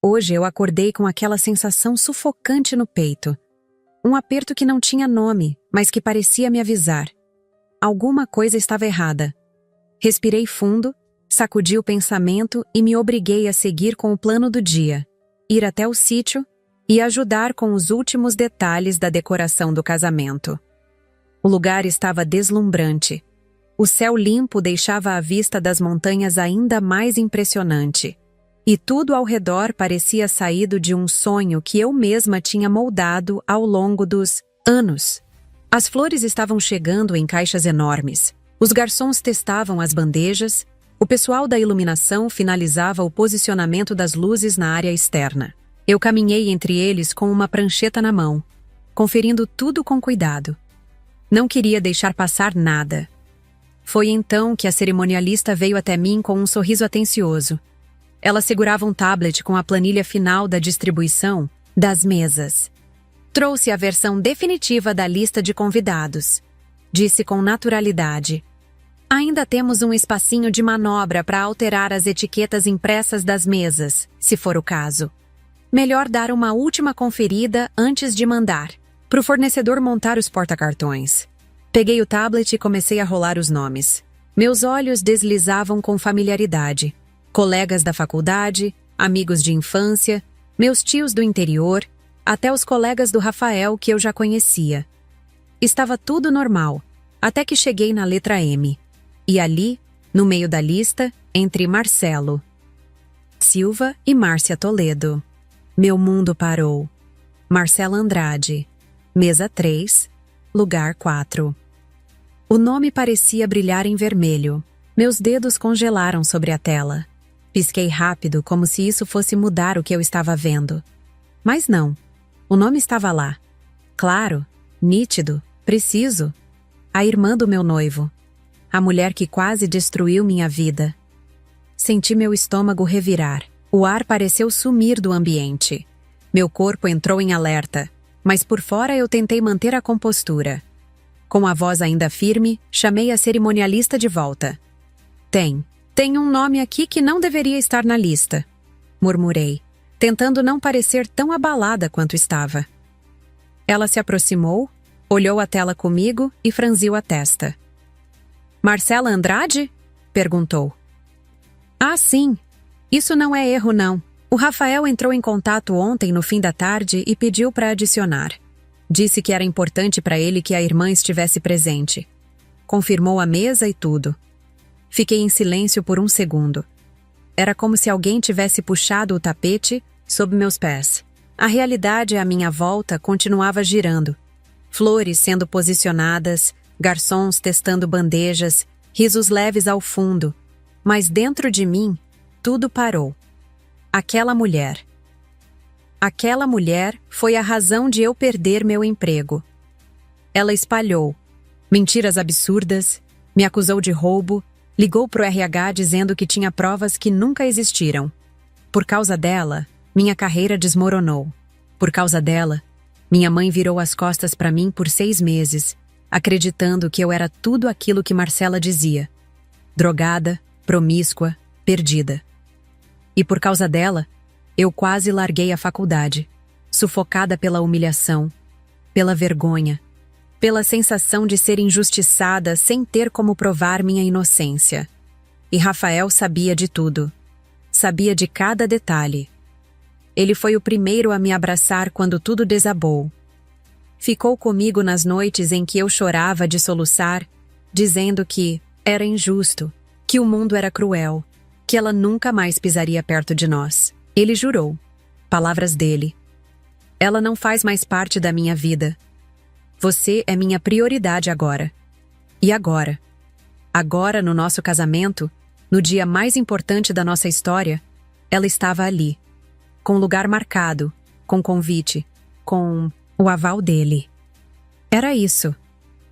Hoje eu acordei com aquela sensação sufocante no peito. Um aperto que não tinha nome, mas que parecia me avisar. Alguma coisa estava errada. Respirei fundo, sacudi o pensamento e me obriguei a seguir com o plano do dia. Ir até o sítio e ajudar com os últimos detalhes da decoração do casamento. O lugar estava deslumbrante. O céu limpo deixava a vista das montanhas ainda mais impressionante. E tudo ao redor parecia saído de um sonho que eu mesma tinha moldado ao longo dos anos. As flores estavam chegando em caixas enormes. Os garçons testavam as bandejas. O pessoal da iluminação finalizava o posicionamento das luzes na área externa. Eu caminhei entre eles com uma prancheta na mão, conferindo tudo com cuidado. Não queria deixar passar nada. Foi então que a cerimonialista veio até mim com um sorriso atencioso. Ela segurava um tablet com a planilha final da distribuição das mesas. Trouxe a versão definitiva da lista de convidados, disse com naturalidade. Ainda temos um espacinho de manobra para alterar as etiquetas impressas das mesas, se for o caso. Melhor dar uma última conferida antes de mandar, para o fornecedor montar os porta-cartões. Peguei o tablet e comecei a rolar os nomes. Meus olhos deslizavam com familiaridade. Colegas da faculdade, amigos de infância, meus tios do interior, até os colegas do Rafael que eu já conhecia. Estava tudo normal, até que cheguei na letra M. E ali, no meio da lista, entre Marcelo Silva e Márcia Toledo. Meu mundo parou. Marcela Andrade, mesa 3, lugar 4. O nome parecia brilhar em vermelho. Meus dedos congelaram sobre a tela. Pisquei rápido, como se isso fosse mudar o que eu estava vendo. Mas não. O nome estava lá. Claro, nítido, preciso. A irmã do meu noivo. A mulher que quase destruiu minha vida. Senti meu estômago revirar. O ar pareceu sumir do ambiente. Meu corpo entrou em alerta, mas por fora eu tentei manter a compostura. Com a voz ainda firme, chamei a cerimonialista de volta. Tem um nome aqui que não deveria estar na lista, murmurei, tentando não parecer tão abalada quanto estava. Ela se aproximou, olhou a tela comigo e franziu a testa. Marcela Andrade? Perguntou. Ah, sim. Isso não é erro, não. O Rafael entrou em contato ontem no fim da tarde e pediu para adicionar. Disse que era importante para ele que a irmã estivesse presente. Confirmou a mesa e tudo. Fiquei em silêncio por um segundo. Era como se alguém tivesse puxado o tapete sob meus pés. A realidade à minha volta continuava girando. Flores sendo posicionadas, garçons testando bandejas, risos leves ao fundo. Mas dentro de mim, tudo parou. Aquela mulher. Aquela mulher foi a razão de eu perder meu emprego. Ela espalhou mentiras absurdas, me acusou de roubo, ligou pro RH dizendo que tinha provas que nunca existiram. Por causa dela, minha carreira desmoronou. Por causa dela, minha mãe virou as costas para mim por 6 meses, acreditando que eu era tudo aquilo que Marcela dizia. Drogada, promíscua, perdida. E por causa dela, eu quase larguei a faculdade, sufocada pela humilhação, pela vergonha, pela sensação de ser injustiçada sem ter como provar minha inocência. E Rafael sabia de tudo. Sabia de cada detalhe. Ele foi o primeiro a me abraçar quando tudo desabou. Ficou comigo nas noites em que eu chorava de soluçar, dizendo que era injusto, que o mundo era cruel, que ela nunca mais pisaria perto de nós. Ele jurou. Palavras dele. Ela não faz mais parte da minha vida. Você é minha prioridade agora. E agora? Agora, no nosso casamento, no dia mais importante da nossa história, ela estava ali, com lugar marcado, com convite, com o aval dele. Era isso.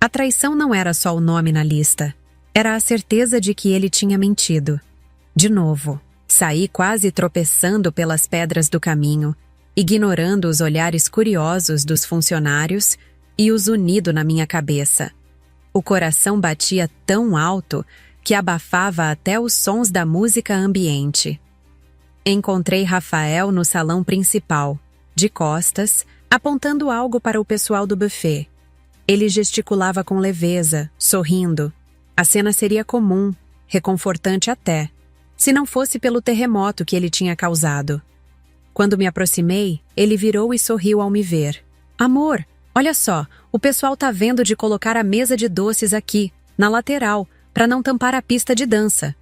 A traição não era só o nome na lista. Era a certeza de que ele tinha mentido. De novo, saí quase tropeçando pelas pedras do caminho, ignorando os olhares curiosos dos funcionários e o zunido na minha cabeça. O coração batia tão alto que abafava até os sons da música ambiente. Encontrei Rafael no salão principal, de costas, apontando algo para o pessoal do buffet. Ele gesticulava com leveza, sorrindo. A cena seria comum, reconfortante até, se não fosse pelo terremoto que ele tinha causado. Quando me aproximei, ele virou e sorriu ao me ver. Amor, olha só, o pessoal tá vendo de colocar a mesa de doces aqui, na lateral, para não tampar a pista de dança.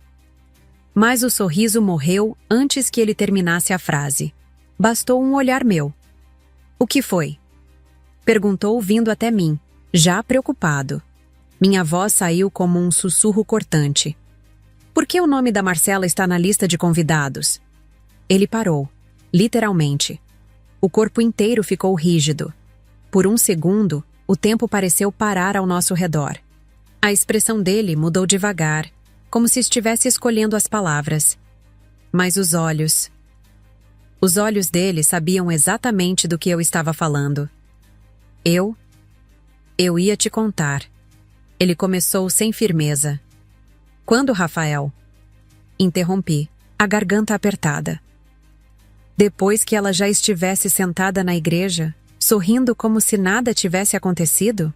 Mas o sorriso morreu antes que ele terminasse a frase. Bastou um olhar meu. O que foi? Perguntou vindo até mim, já preocupado. Minha voz saiu como um sussurro cortante. Por que o nome da Marcela está na lista de convidados? Ele parou, literalmente. O corpo inteiro ficou rígido. Por um segundo, o tempo pareceu parar ao nosso redor. A expressão dele mudou devagar, como se estivesse escolhendo as palavras. Mas os olhos dele sabiam exatamente do que eu estava falando. Eu ia te contar. Ele começou sem firmeza. Quando, Rafael? Interrompi, a garganta apertada. Depois que ela já estivesse sentada na igreja, sorrindo como se nada tivesse acontecido?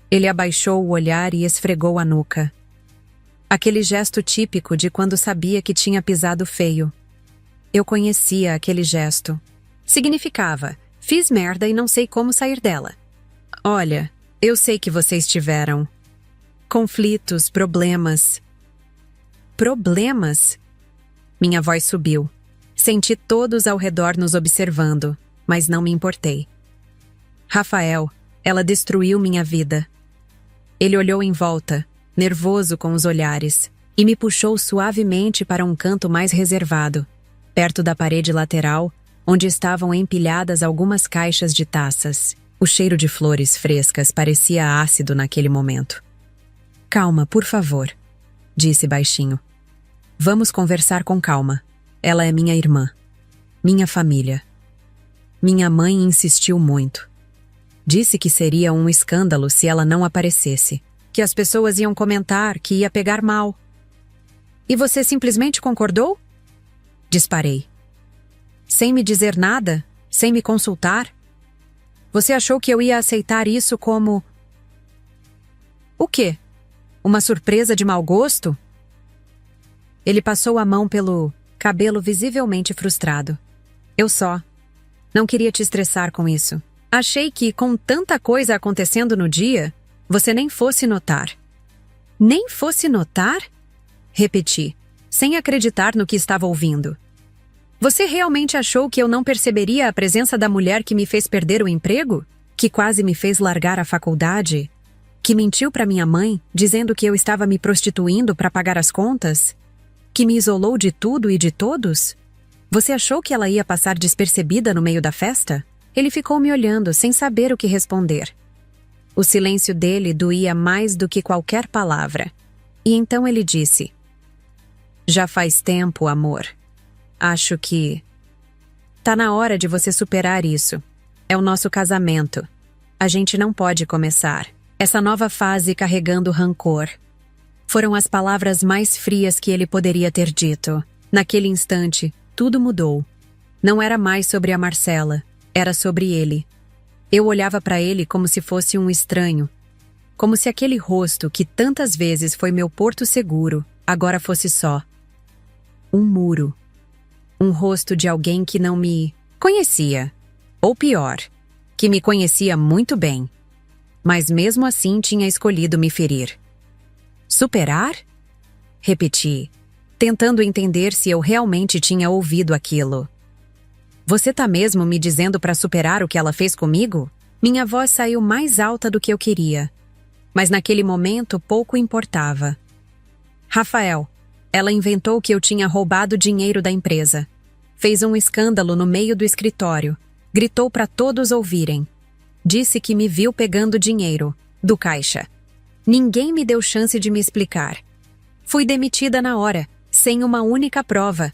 Ele abaixou o olhar e esfregou a nuca. Aquele gesto típico de quando sabia que tinha pisado feio. Eu conhecia aquele gesto. Significava, fiz merda e não sei como sair dela. Olha, eu sei que vocês tiveram conflitos, problemas. Problemas? Minha voz subiu. Senti todos ao redor nos observando, mas não me importei. Rafael, ela destruiu minha vida. Ele olhou em volta, nervoso com os olhares, e me puxou suavemente para um canto mais reservado, perto da parede lateral, onde estavam empilhadas algumas caixas de taças. O cheiro de flores frescas parecia ácido naquele momento. Calma, por favor, disse baixinho. Vamos conversar com calma. Ela é minha irmã. Minha família. Minha mãe insistiu muito. Disse que seria um escândalo se ela não aparecesse, que as pessoas iam comentar, que ia pegar mal. E você simplesmente concordou? Disparei. Sem me dizer nada? Sem me consultar? Você achou que eu ia aceitar isso como... O quê? Uma surpresa de mau gosto? Ele passou a mão pelo cabelo visivelmente frustrado. Eu só não queria te estressar com isso. Achei que, com tanta coisa acontecendo no dia, você nem fosse notar. Nem fosse notar? Repeti, sem acreditar no que estava ouvindo. Você realmente achou que eu não perceberia a presença da mulher que me fez perder o emprego? Que quase me fez largar a faculdade? Que mentiu para minha mãe, dizendo que eu estava me prostituindo para pagar as contas? Que me isolou de tudo e de todos? Você achou que ela ia passar despercebida no meio da festa? Ele ficou me olhando, sem saber o que responder. O silêncio dele doía mais do que qualquer palavra. E então ele disse: Já faz tempo, amor. Acho que... Tá na hora de você superar isso. É o nosso casamento. A gente não pode começar essa nova fase carregando rancor. Foram as palavras mais frias que ele poderia ter dito. Naquele instante, tudo mudou. Não era mais sobre a Marcela, era sobre ele. Eu olhava para ele como se fosse um estranho. Como se aquele rosto que tantas vezes foi meu porto seguro, agora fosse só um muro. Um rosto de alguém que não me conhecia. Ou pior, que me conhecia muito bem. Mas mesmo assim tinha escolhido me ferir. Superar? Repeti, tentando entender se eu realmente tinha ouvido aquilo. Você tá mesmo me dizendo para superar o que ela fez comigo? Minha voz saiu mais alta do que eu queria. Mas naquele momento pouco importava. Rafael, ela inventou que eu tinha roubado dinheiro da empresa. Fez um escândalo no meio do escritório. Gritou para todos ouvirem. Disse que me viu pegando dinheiro do caixa. Ninguém me deu chance de me explicar. Fui demitida na hora, sem uma única prova.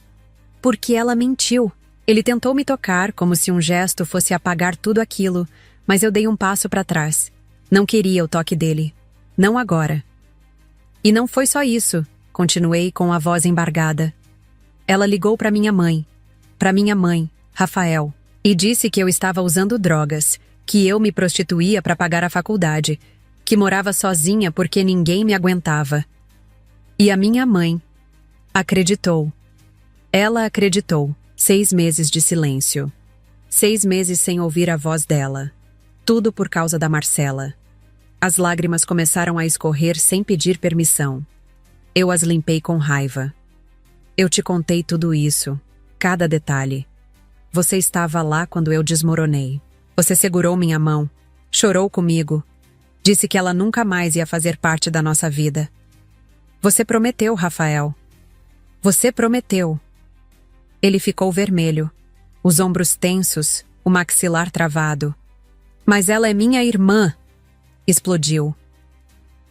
Porque ela mentiu. Ele tentou me tocar como se um gesto fosse apagar tudo aquilo, mas eu dei um passo para trás. Não queria o toque dele. Não agora. E não foi só isso, continuei com a voz embargada. Ela ligou para minha mãe, Rafael, e disse que eu estava usando drogas, que eu me prostituía para pagar a faculdade, que morava sozinha porque ninguém me aguentava. E a minha mãe acreditou. Ela acreditou. 6 meses de silêncio. 6 meses sem ouvir a voz dela. Tudo por causa da Marcela. As lágrimas começaram a escorrer sem pedir permissão. Eu as limpei com raiva. Eu te contei tudo isso, cada detalhe. Você estava lá quando eu desmoronei. Você segurou minha mão, chorou comigo, disse que ela nunca mais ia fazer parte da nossa vida. Você prometeu, Rafael. Você prometeu. Ele ficou vermelho, os ombros tensos, o maxilar travado. Mas ela é minha irmã, explodiu.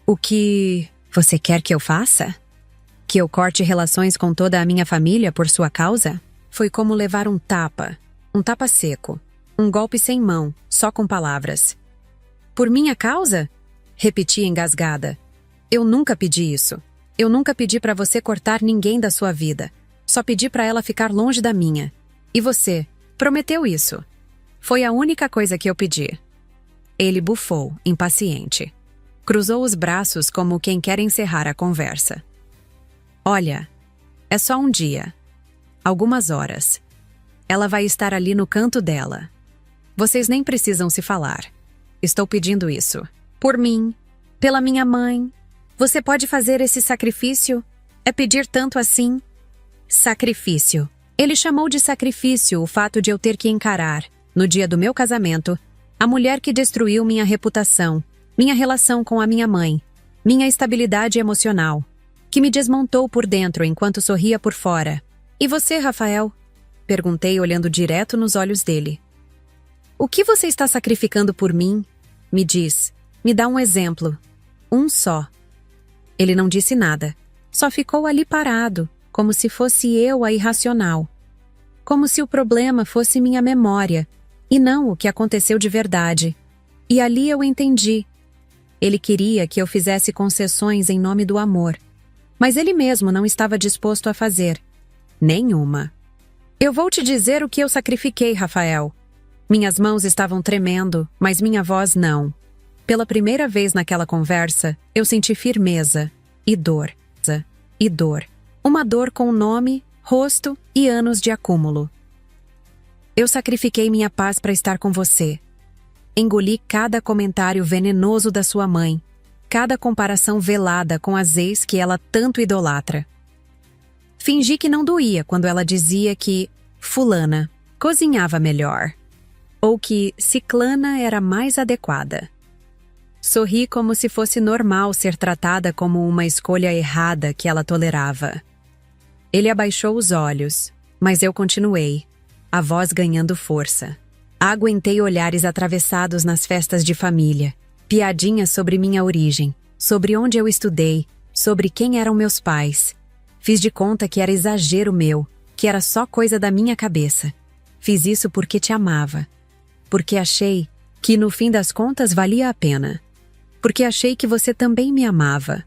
O que você quer que eu faça? Que eu corte relações com toda a minha família por sua causa? Foi como levar um tapa seco, um golpe sem mão, só com palavras. Por minha causa? Repeti engasgada. Eu nunca pedi isso. Eu nunca pedi para você cortar ninguém da sua vida. Só pedi para ela ficar longe da minha. E você prometeu isso. Foi a única coisa que eu pedi. Ele bufou, impaciente. Cruzou os braços como quem quer encerrar a conversa. Olha, é só um dia. Algumas horas. Ela vai estar ali no canto dela. Vocês nem precisam se falar. Estou pedindo isso. Por mim, pela minha mãe. Você pode fazer esse sacrifício? É pedir tanto assim? Sacrifício. Ele chamou de sacrifício o fato de eu ter que encarar, no dia do meu casamento, a mulher que destruiu minha reputação, minha relação com a minha mãe, minha estabilidade emocional, que me desmontou por dentro enquanto sorria por fora. E você, Rafael? Perguntei olhando direto nos olhos dele. O que você está sacrificando por mim? Me diz. Me dá um exemplo. Um só. Ele não disse nada. Só ficou ali parado, como se fosse eu a irracional. Como se o problema fosse minha memória, e não o que aconteceu de verdade. E ali eu entendi. Ele queria que eu fizesse concessões em nome do amor. Mas ele mesmo não estava disposto a fazer. Nenhuma. Eu vou te dizer o que eu sacrifiquei, Rafael. Minhas mãos estavam tremendo, mas minha voz não. Pela primeira vez naquela conversa, eu senti firmeza e dor. E dor. Uma dor com nome, rosto e anos de acúmulo. Eu sacrifiquei minha paz para estar com você. Engoli cada comentário venenoso da sua mãe, cada comparação velada com as ex que ela tanto idolatra. Fingi que não doía quando ela dizia que fulana cozinhava melhor, ou que ciclana era mais adequada. Sorri como se fosse normal ser tratada como uma escolha errada que ela tolerava. Ele abaixou os olhos, mas eu continuei, a voz ganhando força. Aguentei olhares atravessados nas festas de família, piadinhas sobre minha origem, sobre onde eu estudei, sobre quem eram meus pais. Fiz de conta que era exagero meu, que era só coisa da minha cabeça. Fiz isso porque te amava. Porque achei que no fim das contas valia a pena. Porque achei que você também me amava.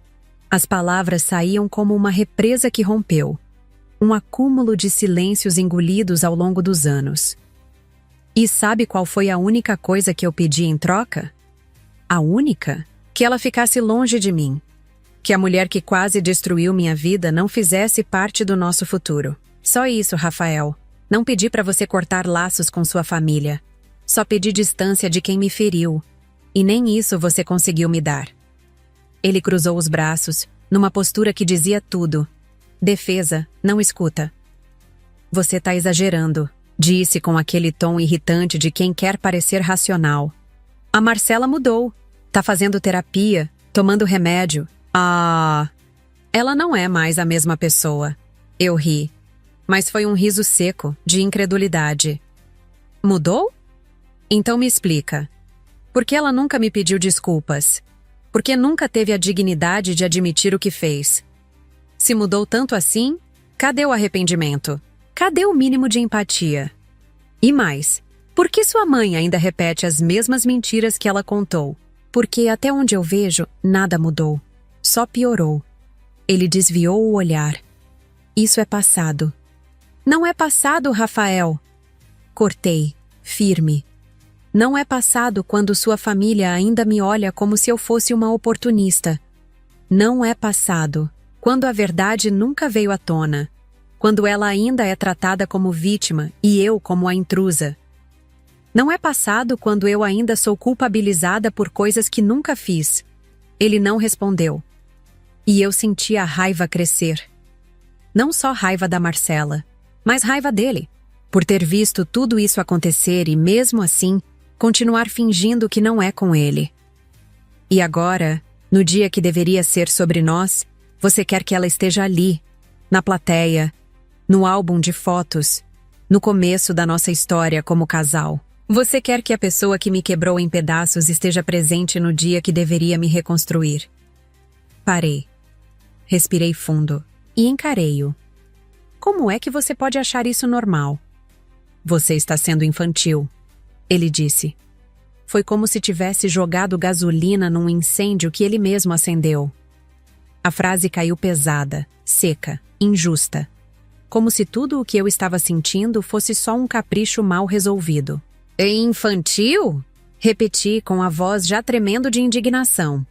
As palavras saíam como uma represa que rompeu. Um acúmulo de silêncios engolidos ao longo dos anos. E sabe qual foi a única coisa que eu pedi em troca? A única? Que ela ficasse longe de mim. Que a mulher que quase destruiu minha vida não fizesse parte do nosso futuro. Só isso, Rafael. Não pedi para você cortar laços com sua família. Só pedi distância de quem me feriu. E nem isso você conseguiu me dar. Ele cruzou os braços, numa postura que dizia tudo. Defesa, não escuta. Você tá exagerando, disse com aquele tom irritante de quem quer parecer racional. A Marcela mudou. Tá fazendo terapia, tomando remédio. Ah, ela não é mais a mesma pessoa. Eu ri, mas foi um riso seco, de incredulidade. Mudou? Então me explica. Por que ela nunca me pediu desculpas? Por que nunca teve a dignidade de admitir o que fez? Se mudou tanto assim, cadê o arrependimento? Cadê o mínimo de empatia? E mais, por que sua mãe ainda repete as mesmas mentiras que ela contou? Porque, até onde eu vejo, nada mudou. Só piorou. Ele desviou o olhar. Isso é passado. Não é passado, Rafael. Cortei, firme. Não é passado quando sua família ainda me olha como se eu fosse uma oportunista. Não é passado quando a verdade nunca veio à tona, quando ela ainda é tratada como vítima e eu como a intrusa. Não é passado quando eu ainda sou culpabilizada por coisas que nunca fiz. Ele não respondeu. E eu senti a raiva crescer. Não só raiva da Marcela, mas raiva dele, por ter visto tudo isso acontecer e, mesmo assim, continuar fingindo que não é com ele. E agora, no dia que deveria ser sobre nós, você quer que ela esteja ali, na plateia, no álbum de fotos, no começo da nossa história como casal. Você quer que a pessoa que me quebrou em pedaços esteja presente no dia que deveria me reconstruir. Parei. Respirei fundo e encarei-o. Como é que você pode achar isso normal? Você está sendo infantil, ele disse. Foi como se tivesse jogado gasolina num incêndio que ele mesmo acendeu. A frase caiu pesada, seca, injusta. Como se tudo o que eu estava sentindo fosse só um capricho mal resolvido. Infantil? Repeti com a voz já tremendo de indignação.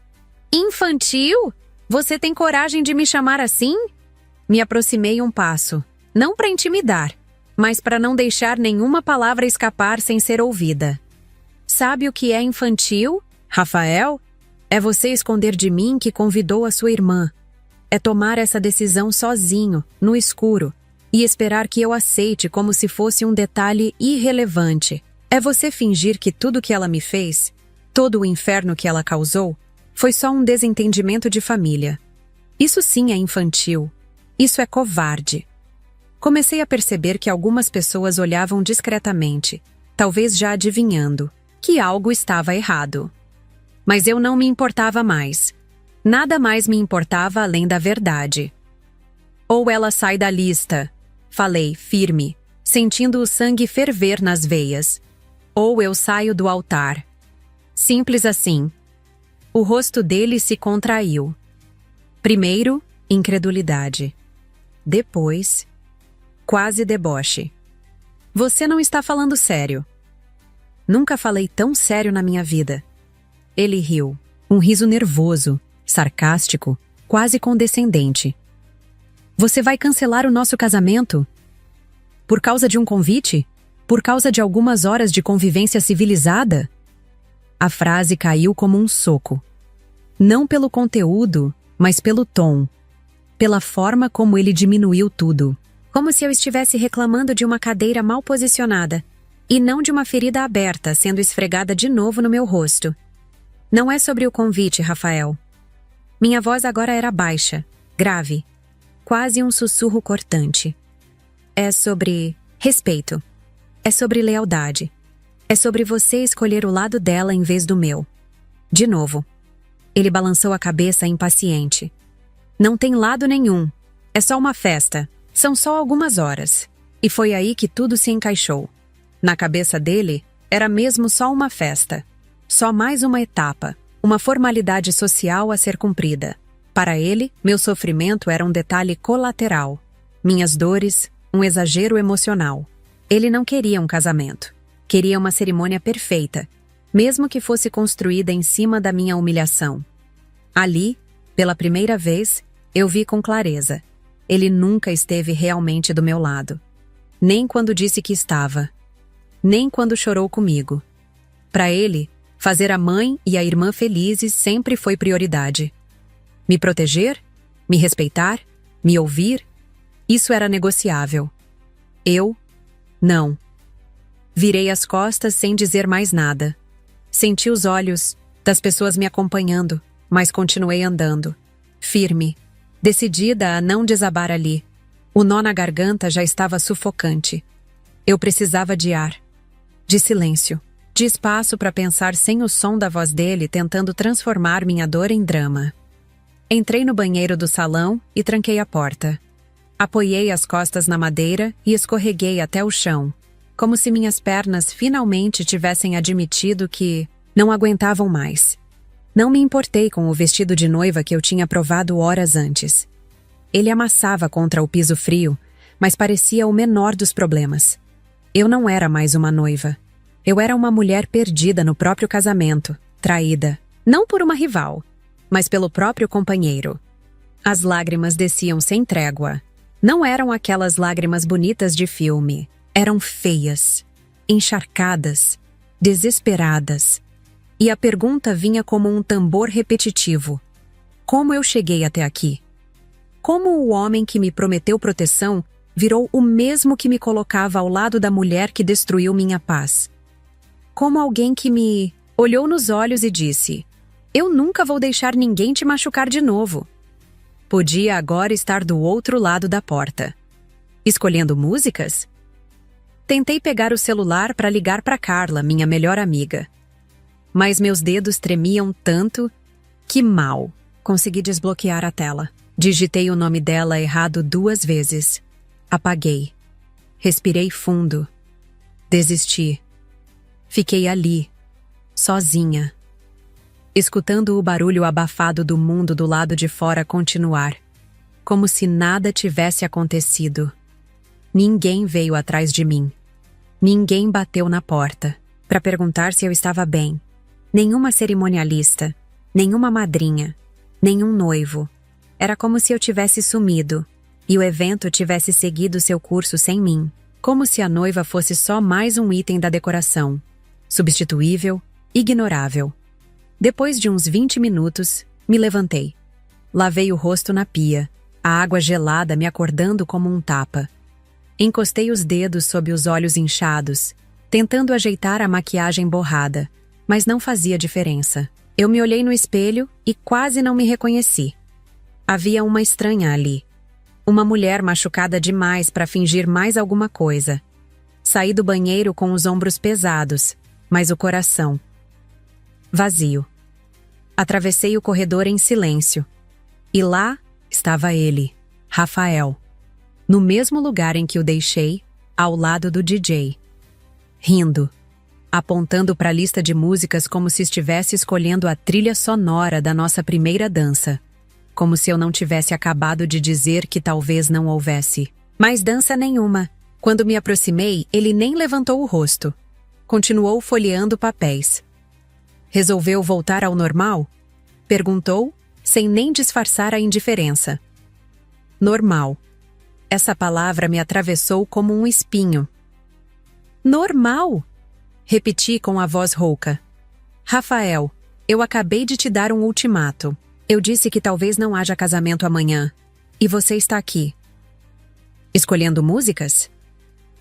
Infantil? Você tem coragem de me chamar assim? Me aproximei um passo, não para intimidar, mas para não deixar nenhuma palavra escapar sem ser ouvida. Sabe o que é infantil, Rafael? É você esconder de mim que convidou a sua irmã. É tomar essa decisão sozinho, no escuro, e esperar que eu aceite como se fosse um detalhe irrelevante. É você fingir que tudo que ela me fez, todo o inferno que ela causou, foi só um desentendimento de família. Isso sim é infantil. Isso é covarde. Comecei a perceber que algumas pessoas olhavam discretamente, talvez já adivinhando, que algo estava errado. Mas eu não me importava mais. Nada mais me importava além da verdade. Ou ela sai da lista, falei, firme, sentindo o sangue ferver nas veias. Ou eu saio do altar. Simples assim. O rosto dele se contraiu. Primeiro, incredulidade. Depois, quase deboche. Você não está falando sério. Nunca falei tão sério na minha vida. Ele riu, um riso nervoso, sarcástico, quase condescendente. Você vai cancelar o nosso casamento? Por causa de um convite? Por causa de algumas horas de convivência civilizada? A frase caiu como um soco. Não pelo conteúdo, mas pelo tom. Pela forma como ele diminuiu tudo. Como se eu estivesse reclamando de uma cadeira mal posicionada, e não de uma ferida aberta sendo esfregada de novo no meu rosto. Não é sobre o convite, Rafael. Minha voz agora era baixa, grave, quase um sussurro cortante. É sobre respeito. É sobre lealdade. É sobre você escolher o lado dela em vez do meu. De novo. Ele balançou a cabeça impaciente. Não tem lado nenhum. É só uma festa. São só algumas horas. E foi aí que tudo se encaixou. Na cabeça dele, era mesmo só uma festa. Só mais uma etapa. Uma formalidade social a ser cumprida. Para ele, meu sofrimento era um detalhe colateral. Minhas dores, um exagero emocional. Ele não queria um casamento. Queria uma cerimônia perfeita, mesmo que fosse construída em cima da minha humilhação. Ali, pela primeira vez, eu vi com clareza. Ele nunca esteve realmente do meu lado. Nem quando disse que estava. Nem quando chorou comigo. Para ele, fazer a mãe e a irmã felizes sempre foi prioridade. Me proteger? Me respeitar? Me ouvir? Isso era negociável. Eu? Não. Virei as costas sem dizer mais nada. Senti os olhos das pessoas me acompanhando, mas continuei andando. Firme, decidida a não desabar ali. O nó na garganta já estava sufocante. Eu precisava de ar, de silêncio, de espaço para pensar sem o som da voz dele tentando transformar minha dor em drama. Entrei no banheiro do salão e tranquei a porta. Apoiei as costas na madeira e escorreguei até o chão, como se minhas pernas finalmente tivessem admitido que não aguentavam mais. Não me importei com o vestido de noiva que eu tinha provado horas antes. Ele amassava contra o piso frio, mas parecia o menor dos problemas. Eu não era mais uma noiva. Eu era uma mulher perdida no próprio casamento, traída, não por uma rival, mas pelo próprio companheiro. As lágrimas desciam sem trégua. Não eram aquelas lágrimas bonitas de filme. Eram feias, encharcadas, desesperadas. E a pergunta vinha como um tambor repetitivo. Como eu cheguei até aqui? Como o homem que me prometeu proteção virou o mesmo que me colocava ao lado da mulher que destruiu minha paz? Como alguém que me olhou nos olhos e disse: "Eu nunca vou deixar ninguém te machucar de novo." Podia agora estar do outro lado da porta. Escolhendo músicas? Tentei pegar o celular para ligar para Carla, minha melhor amiga. Mas meus dedos tremiam tanto que mal consegui desbloquear a tela. Digitei o nome dela errado 2 vezes. Apaguei. Respirei fundo. Desisti. Fiquei ali, sozinha, escutando o barulho abafado do mundo do lado de fora continuar, como se nada tivesse acontecido. Ninguém veio atrás de mim. Ninguém bateu na porta para perguntar se eu estava bem. Nenhuma cerimonialista, nenhuma madrinha, nenhum noivo. Era como se eu tivesse sumido e o evento tivesse seguido seu curso sem mim, como se a noiva fosse só mais um item da decoração, substituível, ignorável. Depois de uns 20 minutos, me levantei. Lavei o rosto na pia, a água gelada me acordando como um tapa. Encostei os dedos sob os olhos inchados, tentando ajeitar a maquiagem borrada, mas não fazia diferença. Eu me olhei no espelho e quase não me reconheci. Havia uma estranha ali. Uma mulher machucada demais para fingir mais alguma coisa. Saí do banheiro com os ombros pesados, mas o coração vazio. Atravessei o corredor em silêncio. E lá estava ele, Rafael. No mesmo lugar em que o deixei, ao lado do DJ. Rindo. Apontando para a lista de músicas como se estivesse escolhendo a trilha sonora da nossa primeira dança. Como se eu não tivesse acabado de dizer que talvez não houvesse mais dança nenhuma. Quando me aproximei, ele nem levantou o rosto. Continuou folheando papéis. Resolveu voltar ao normal? Perguntou, sem nem disfarçar a indiferença. Normal. Essa palavra me atravessou como um espinho. Normal? Repeti com a voz rouca. Rafael, eu acabei de te dar um ultimato. Eu disse que talvez não haja casamento amanhã. E você está aqui. Escolhendo músicas?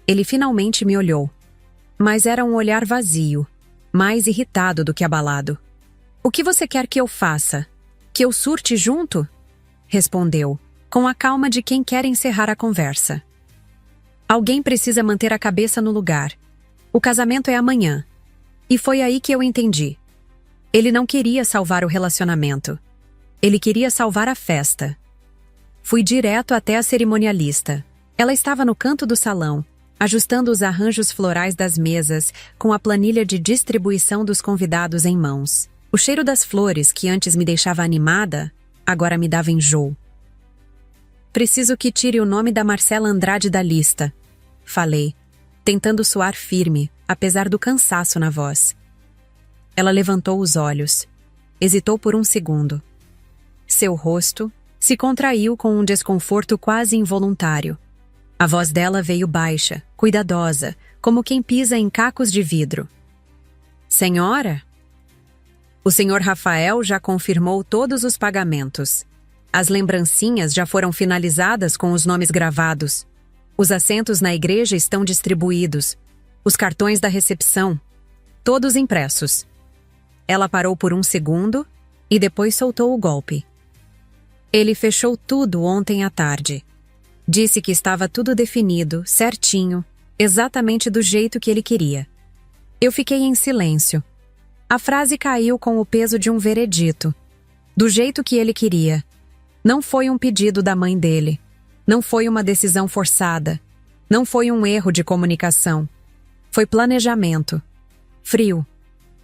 Ele finalmente me olhou. Mas era um olhar vazio, mais irritado do que abalado. O que você quer que eu faça? Que eu surte junto? Respondeu, com a calma de quem quer encerrar a conversa. Alguém precisa manter a cabeça no lugar. O casamento é amanhã. E foi aí que eu entendi. Ele não queria salvar o relacionamento. Ele queria salvar a festa. Fui direto até a cerimonialista. Ela estava no canto do salão, ajustando os arranjos florais das mesas, com a planilha de distribuição dos convidados em mãos. O cheiro das flores, que antes me deixava animada, agora me dava enjoo. Preciso que tire o nome da Marcela Andrade da lista, falei, tentando soar firme, apesar do cansaço na voz. Ela levantou os olhos. Hesitou por um segundo. Seu rosto se contraiu com um desconforto quase involuntário. A voz dela veio baixa, cuidadosa, como quem pisa em cacos de vidro. Senhora? O senhor Rafael já confirmou todos os pagamentos. As lembrancinhas já foram finalizadas com os nomes gravados. Os assentos na igreja estão distribuídos. Os cartões da recepção, todos impressos. Ela parou por um segundo e depois soltou o golpe. Ele fechou tudo ontem à tarde. Disse que estava tudo definido, certinho, exatamente do jeito que ele queria. Eu fiquei em silêncio. A frase caiu com o peso de um veredito. Do jeito que ele queria. Não foi um pedido da mãe dele. Não foi uma decisão forçada. Não foi um erro de comunicação. Foi planejamento. Frio.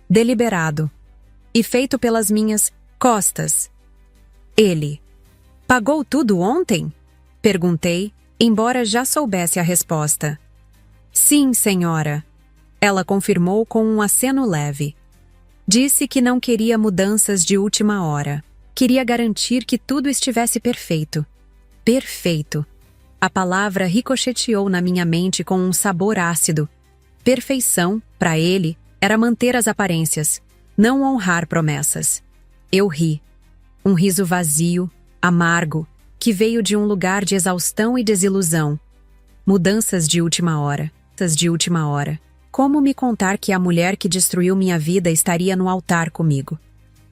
Deliberado. E feito pelas minhas costas. Ele. Pagou tudo ontem? Perguntei, embora já soubesse a resposta. Sim, senhora. Ela confirmou com um aceno leve. Disse que não queria mudanças de última hora. Queria garantir que tudo estivesse perfeito. Perfeito. A palavra ricocheteou na minha mente com um sabor ácido. Perfeição, para ele, era manter as aparências, não honrar promessas. Eu ri. Um riso vazio, amargo, que veio de um lugar de exaustão e desilusão. Mudanças de última hora. Como me contar que a mulher que destruiu minha vida estaria no altar comigo?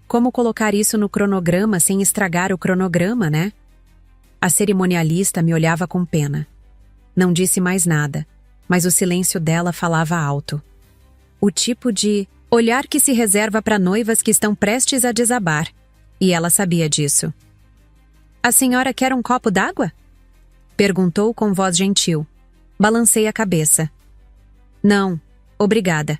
Como colocar isso no cronograma sem estragar o cronograma, né? A cerimonialista me olhava com pena. Não disse mais nada, mas o silêncio dela falava alto. O tipo de olhar que se reserva para noivas que estão prestes a desabar. E ela sabia disso. A senhora quer um copo d'água? Perguntou com voz gentil. Balancei a cabeça. Não, obrigada.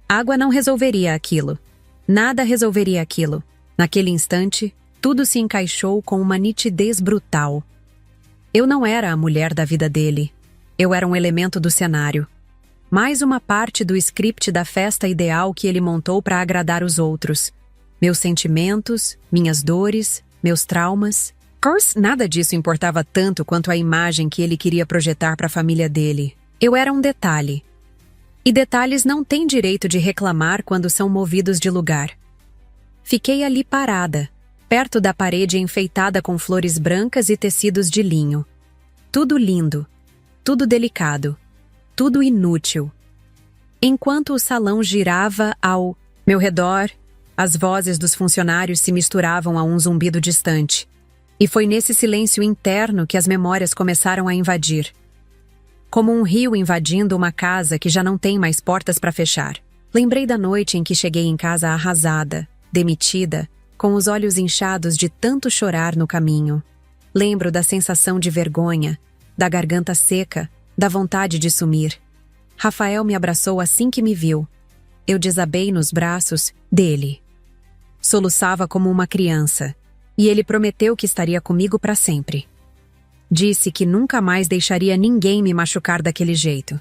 Água não resolveria aquilo. Nada resolveria aquilo. Naquele instante, tudo se encaixou com uma nitidez brutal. Eu não era a mulher da vida dele. Eu era um elemento do cenário. Mais uma parte do script da festa ideal que ele montou para agradar os outros. Meus sentimentos, minhas dores, meus traumas. Nada disso importava tanto quanto a imagem que ele queria projetar para a família dele. Eu era um detalhe. E detalhes não têm direito de reclamar quando são movidos de lugar. Fiquei ali parada, perto da parede enfeitada com flores brancas e tecidos de linho. Tudo lindo, tudo delicado, tudo inútil. Enquanto o salão girava ao meu redor, as vozes dos funcionários se misturavam a um zumbido distante. E foi nesse silêncio interno que as memórias começaram a invadir. Como um rio invadindo uma casa que já não tem mais portas para fechar. Lembrei da noite em que cheguei em casa arrasada, demitida, com os olhos inchados de tanto chorar no caminho. Lembro da sensação de vergonha, da garganta seca, da vontade de sumir. Rafael me abraçou assim que me viu. Eu desabei nos braços dele. Soluçava como uma criança, e ele prometeu que estaria comigo para sempre. Disse que nunca mais deixaria ninguém me machucar daquele jeito.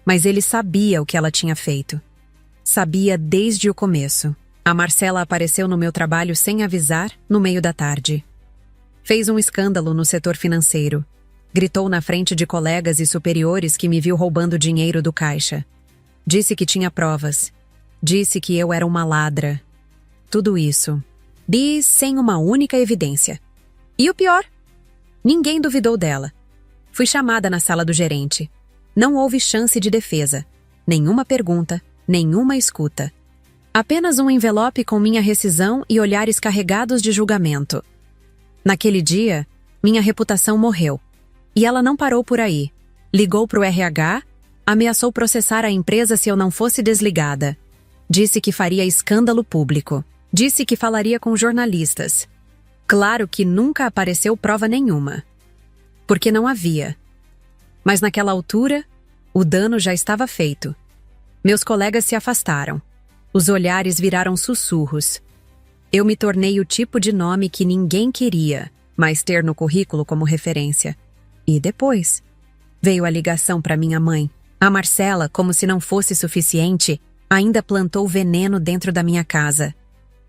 Mas ele sabia o que ela tinha feito. Sabia desde o começo. A Marcela apareceu no meu trabalho sem avisar, no meio da tarde. Fez um escândalo no setor financeiro. Gritou na frente de colegas e superiores que me viu roubando dinheiro do caixa. Disse que tinha provas. Disse que eu era uma ladra. Tudo isso. Diz sem uma única evidência. E o pior? Ninguém duvidou dela. Fui chamada na sala do gerente. Não houve chance de defesa. Nenhuma pergunta, nenhuma escuta. Apenas um envelope com minha rescisão e olhares carregados de julgamento. Naquele dia, minha reputação morreu. E ela não parou por aí. Ligou pro RH, ameaçou processar a empresa se eu não fosse desligada. Disse que faria escândalo público. Disse que falaria com jornalistas. Claro que nunca apareceu prova nenhuma. Porque não havia. Mas naquela altura, o dano já estava feito. Meus colegas se afastaram. Os olhares viraram sussurros. Eu me tornei o tipo de nome que ninguém queria, mas ter no currículo como referência. E depois, veio a ligação para minha mãe. A Marcela, como se não fosse suficiente, ainda plantou veneno dentro da minha casa.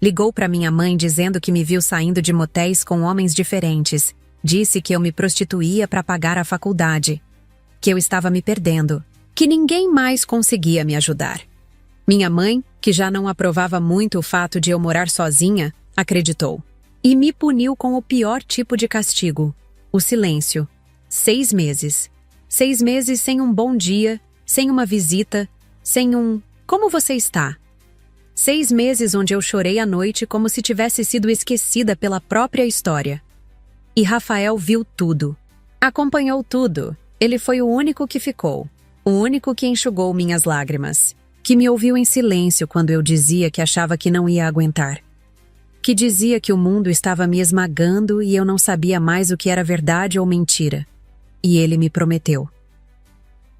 Ligou para minha mãe dizendo que me viu saindo de motéis com homens diferentes. Disse que eu me prostituía para pagar a faculdade. Que eu estava me perdendo. Que ninguém mais conseguia me ajudar. Minha mãe, que já não aprovava muito o fato de eu morar sozinha, acreditou. E me puniu com o pior tipo de castigo. O silêncio. 6 meses. 6 meses sem um bom dia, sem uma visita, sem um "como você está?". 6 meses onde eu chorei à noite como se tivesse sido esquecida pela própria história. E Rafael viu tudo. Acompanhou tudo. Ele foi o único que ficou. O único que enxugou minhas lágrimas. Que me ouviu em silêncio quando eu dizia que achava que não ia aguentar. Que dizia que o mundo estava me esmagando e eu não sabia mais o que era verdade ou mentira. E ele me prometeu.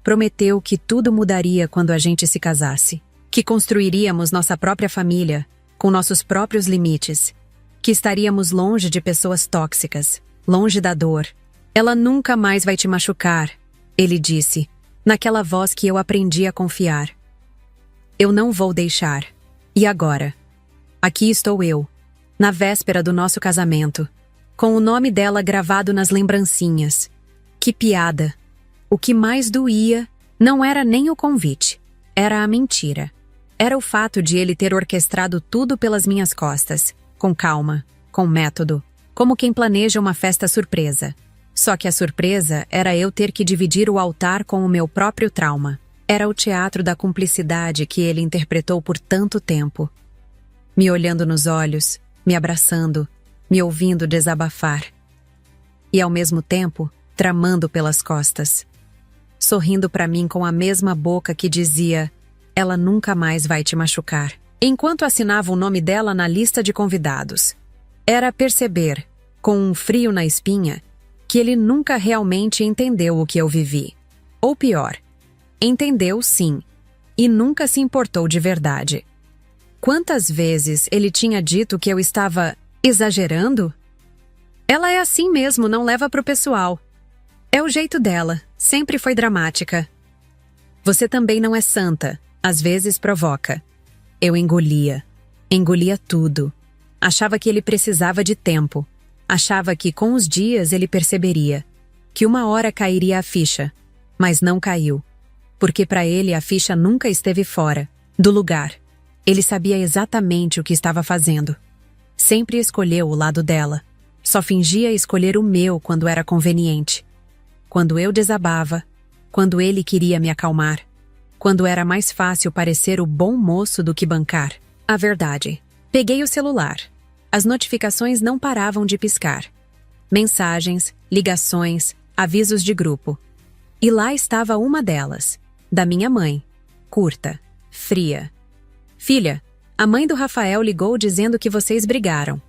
Prometeu que tudo mudaria quando a gente se casasse. Que construiríamos nossa própria família, com nossos próprios limites. Que estaríamos longe de pessoas tóxicas, longe da dor, Ela nunca mais vai te machucar, ele disse, naquela voz que eu aprendi a confiar. Eu não vou deixar. E agora? Aqui estou eu, na véspera do nosso casamento, com o nome dela gravado nas lembrancinhas. Que piada! O que mais doía não era nem o convite, era a mentira. Era o fato de ele ter orquestrado tudo pelas minhas costas, com calma, com método, como quem planeja uma festa surpresa. Só que a surpresa era eu ter que dividir o altar com o meu próprio trauma. Era o teatro da cumplicidade que ele interpretou por tanto tempo. Me olhando nos olhos, me abraçando, me ouvindo desabafar. E ao mesmo tempo, tramando pelas costas. Sorrindo para mim com a mesma boca que dizia: ela nunca mais vai te machucar. Enquanto assinava o nome dela na lista de convidados. Era perceber, com um frio na espinha, que ele nunca realmente entendeu o que eu vivi. Ou pior, entendeu sim, e nunca se importou de verdade. Quantas vezes ele tinha dito que eu estava exagerando? Ela é assim mesmo, não leva pro pessoal. É o jeito dela, sempre foi dramática. Você também não é santa, às vezes provoca. Eu engolia tudo. Achava que ele precisava de tempo. Achava que com os dias ele perceberia, que uma hora cairia a ficha, mas não caiu. Porque para ele a ficha nunca esteve fora, do lugar. Ele sabia exatamente o que estava fazendo. Sempre escolheu o lado dela. Só fingia escolher o meu quando era conveniente. Quando eu desabava, quando ele queria me acalmar, quando era mais fácil parecer o bom moço do que bancar. A verdade. Peguei o celular. As notificações não paravam de piscar. Mensagens, ligações, avisos de grupo. E lá estava uma delas, da minha mãe, curta, fria. Filha, a mãe do Rafael ligou dizendo que vocês brigaram.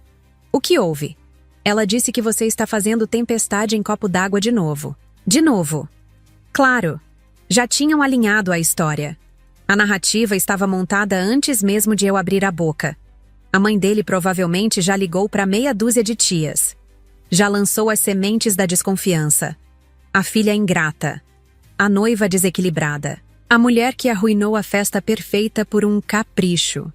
O que houve? Ela disse que você está fazendo tempestade em copo d'água de novo. De novo. Claro. Já tinham alinhado a história. A narrativa estava montada antes mesmo de eu abrir a boca. A mãe dele provavelmente já ligou para meia dúzia de tias. Já lançou as sementes da desconfiança. A filha ingrata. A noiva desequilibrada. A mulher que arruinou a festa perfeita por um capricho.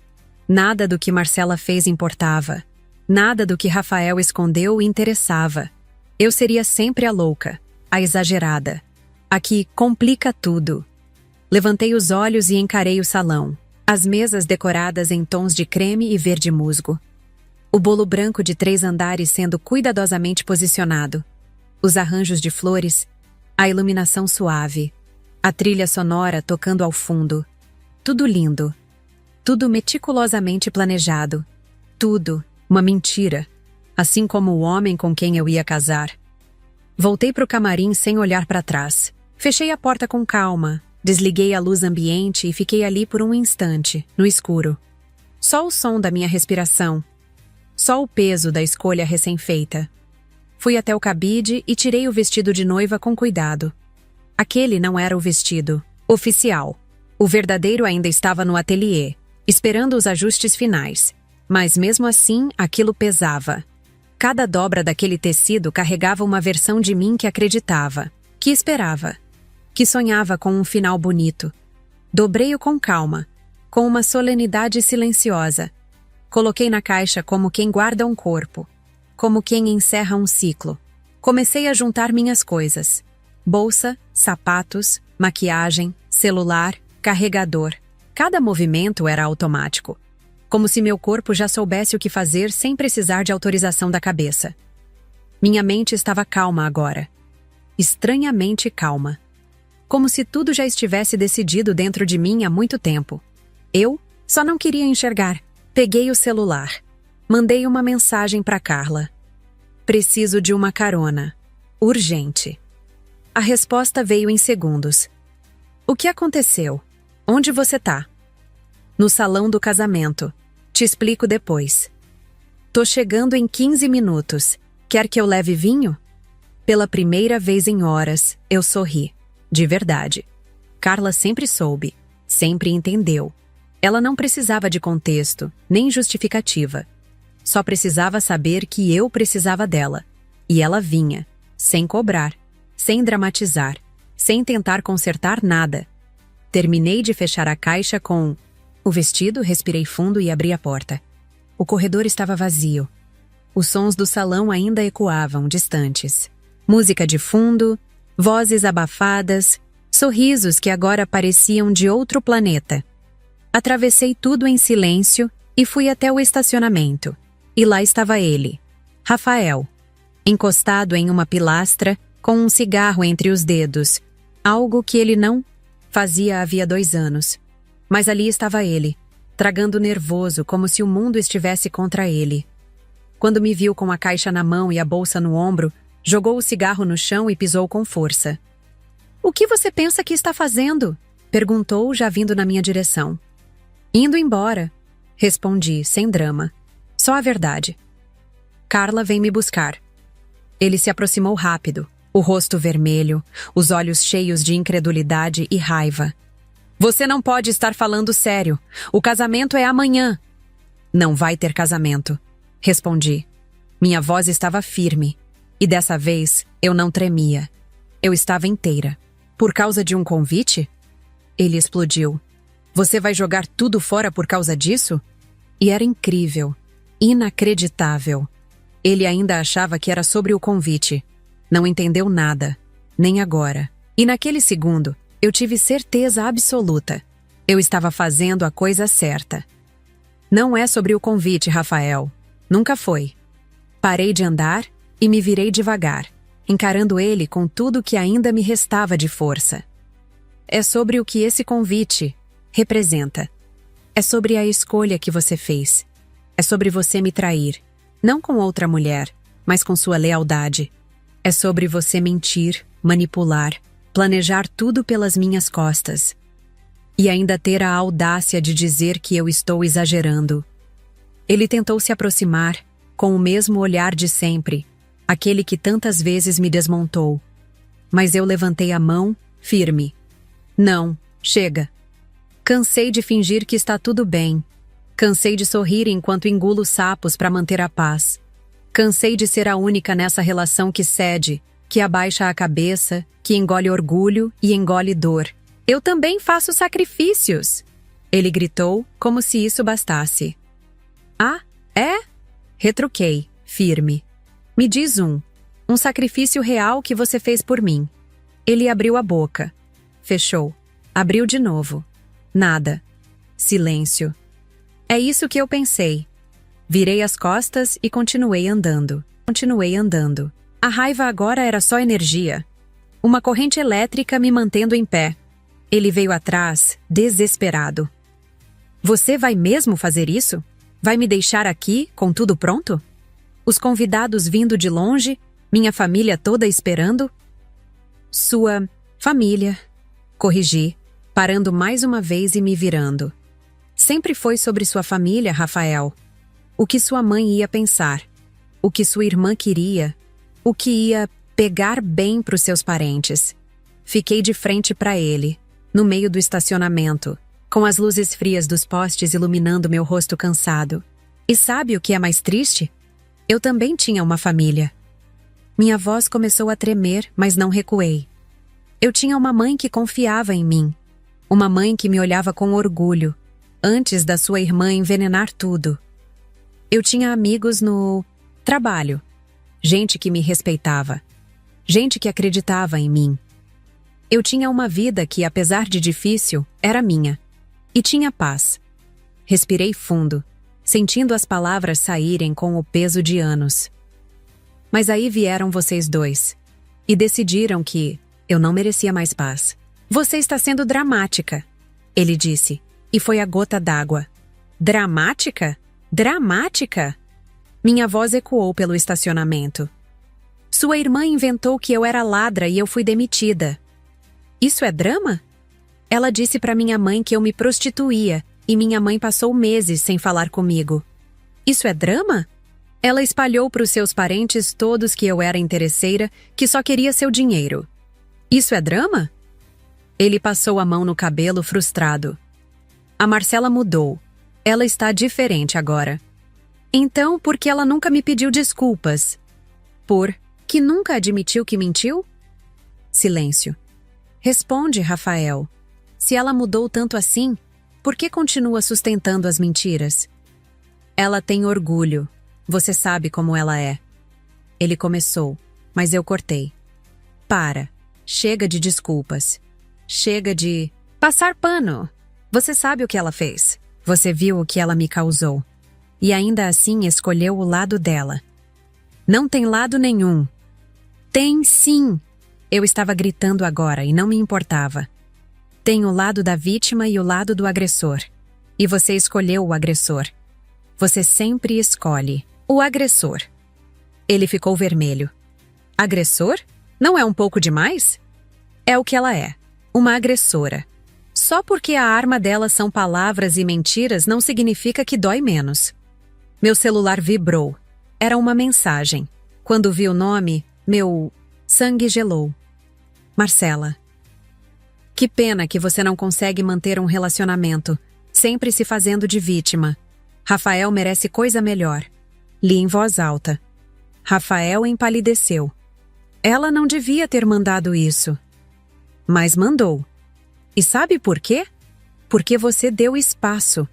Nada do que Marcela fez importava. Nada do que Rafael escondeu interessava. Eu seria sempre a louca, a exagerada. A que complica tudo. Levantei os olhos e encarei o salão. As mesas decoradas em tons de creme e verde musgo. O bolo branco de 3 andares sendo cuidadosamente posicionado. Os arranjos de flores, a iluminação suave, a trilha sonora tocando ao fundo. Tudo lindo. Tudo meticulosamente planejado. Tudo uma mentira, assim como o homem com quem eu ia casar. Voltei para o camarim sem olhar para trás. Fechei a porta com calma. Desliguei a luz ambiente e fiquei ali por um instante, no escuro. Só o som da minha respiração. Só o peso da escolha recém-feita. Fui até o cabide e tirei o vestido de noiva com cuidado. Aquele não era o vestido oficial. O verdadeiro ainda estava no ateliê, esperando os ajustes finais. Mas mesmo assim, aquilo pesava. Cada dobra daquele tecido carregava uma versão de mim que acreditava, que esperava, que sonhava com um final bonito. Dobrei-o com calma, com uma solenidade silenciosa. Coloquei na caixa como quem guarda um corpo, como quem encerra um ciclo. Comecei a juntar minhas coisas. Bolsa, sapatos, maquiagem, celular, carregador. Cada movimento era automático, como se meu corpo já soubesse o que fazer sem precisar de autorização da cabeça. Minha mente estava calma agora. Estranhamente calma. Como se tudo já estivesse decidido dentro de mim há muito tempo. Eu só não queria enxergar. Peguei o celular. Mandei uma mensagem para Carla. Preciso de uma carona. Urgente. A resposta veio em segundos. O que aconteceu? Onde você tá? No salão do casamento. Te explico depois. Tô chegando em 15 minutos. Quer que eu leve vinho? Pela primeira vez em horas, eu sorri. De verdade. Carla sempre soube, sempre entendeu. Ela não precisava de contexto, nem justificativa. Só precisava saber que eu precisava dela. E ela vinha. sem cobrar, sem dramatizar, sem tentar consertar nada. Terminei de fechar a caixa com o vestido, respirei fundo e abri a porta. O corredor estava vazio. Os sons do salão ainda ecoavam, distantes. Música de fundo, vozes abafadas, sorrisos que agora pareciam de outro planeta. Atravessei tudo em silêncio e fui até o estacionamento. E lá estava ele, Rafael, encostado em uma pilastra, com um cigarro entre os dedos, algo que ele não fazia havia 2 anos. Mas ali estava ele, tragando nervoso, como se o mundo estivesse contra ele. Quando me viu com a caixa na mão e a bolsa no ombro, jogou o cigarro no chão e pisou com força. "O que você pensa que está fazendo?" perguntou, já vindo na minha direção. "Indo embora", respondi, sem drama. Só a verdade. "Carla vem me buscar." Ele se aproximou rápido, o rosto vermelho, os olhos cheios de incredulidade e raiva. "Você não pode estar falando sério. O casamento é amanhã." "Não vai ter casamento", respondi. Minha voz estava firme, e dessa vez eu não tremia. Eu estava inteira. "Por causa de um convite?" Ele explodiu. "Você vai jogar tudo fora por causa disso?" E era incrível, inacreditável. Ele ainda achava que era sobre o convite. Não entendeu nada, nem agora. E naquele segundo, eu tive certeza absoluta. Eu estava fazendo a coisa certa. "Não é sobre o convite, Rafael. Nunca foi." Parei de andar e me virei devagar, encarando ele com tudo que ainda me restava de força. "É sobre o que esse convite representa. É sobre a escolha que você fez. É sobre você me trair, não com outra mulher, mas com sua lealdade. É sobre você mentir, manipular, planejar tudo pelas minhas costas. E ainda ter a audácia de dizer que eu estou exagerando." Ele tentou se aproximar, com o mesmo olhar de sempre, aquele que tantas vezes me desmontou. Mas eu levantei a mão, firme. "Não, chega. Cansei de fingir que está tudo bem. Cansei de sorrir enquanto engulo sapos para manter a paz. Cansei de ser a única nessa relação que cede, que abaixa a cabeça, que engole orgulho e engole dor. Eu também faço sacrifícios!" Ele gritou, como se isso bastasse. "Ah, é?" Retruquei, firme. "Me diz um sacrifício real que você fez por mim." Ele abriu a boca. Fechou. Abriu de novo. Nada. Silêncio. É isso que eu pensei. Virei as costas e continuei andando. A raiva agora era só energia. Uma corrente elétrica me mantendo em pé. Ele veio atrás, desesperado. "Você vai mesmo fazer isso? Vai me deixar aqui, com tudo pronto? Os convidados vindo de longe, minha família toda esperando?" "Sua família", corrigi, parando mais uma vez e me virando. "Sempre foi sobre sua família, Rafael. O que sua mãe ia pensar, o que sua irmã queria, o que ia pegar bem para os seus parentes." Fiquei de frente para ele, no meio do estacionamento, com as luzes frias dos postes iluminando meu rosto cansado. E sabe o que é mais triste? Eu também tinha uma família. Minha voz começou a tremer, mas não recuei. Eu tinha uma mãe que confiava em mim. Uma mãe que me olhava com orgulho, antes da sua irmã envenenar tudo. Eu tinha amigos no trabalho. Gente que me respeitava. Gente que acreditava em mim. Eu tinha uma vida que, apesar de difícil, era minha. E tinha paz. Respirei fundo, sentindo as palavras saírem com o peso de anos. Mas aí vieram vocês dois. E decidiram que eu não merecia mais paz. "Você está sendo dramática", ele disse. E foi a gota d'água. "Dramática? Dramática?" Minha voz ecoou pelo estacionamento. "Sua irmã inventou que eu era ladra e eu fui demitida." "Isso é drama?" "Ela disse para minha mãe que eu me prostituía e minha mãe passou meses sem falar comigo." "Isso é drama?" "Ela espalhou para os seus parentes todos que eu era interesseira, que só queria seu dinheiro." "Isso é drama?" Ele passou a mão no cabelo, frustrado. "A Marcela mudou. Ela está diferente agora." "Então, por que ela nunca me pediu desculpas?" Que nunca admitiu que mentiu? Silêncio. Responde, Rafael. Se ela mudou tanto assim, por que continua sustentando as mentiras? Ela tem orgulho. Você sabe como ela é. Ele começou, mas eu cortei. Para. Chega de desculpas. Chega de passar pano. Você sabe o que ela fez. Você viu o que ela me causou. E ainda assim escolheu o lado dela. Não tem lado nenhum. Tem sim. Eu estava gritando agora e não me importava. Tem o lado da vítima e o lado do agressor. E você escolheu o agressor. Você sempre escolhe o agressor. Ele ficou vermelho. Agressor? Não é um pouco demais? É o que ela é. Uma agressora. Só porque a arma dela são palavras e mentiras não significa que dói menos. Meu celular vibrou. Era uma mensagem. Quando vi o nome, meu sangue gelou. Marcela. Que pena que você não consegue manter um relacionamento, sempre se fazendo de vítima. Rafael merece coisa melhor. Li em voz alta. Rafael empalideceu. Ela não devia ter mandado isso. Mas mandou. E sabe por quê? Porque você deu espaço.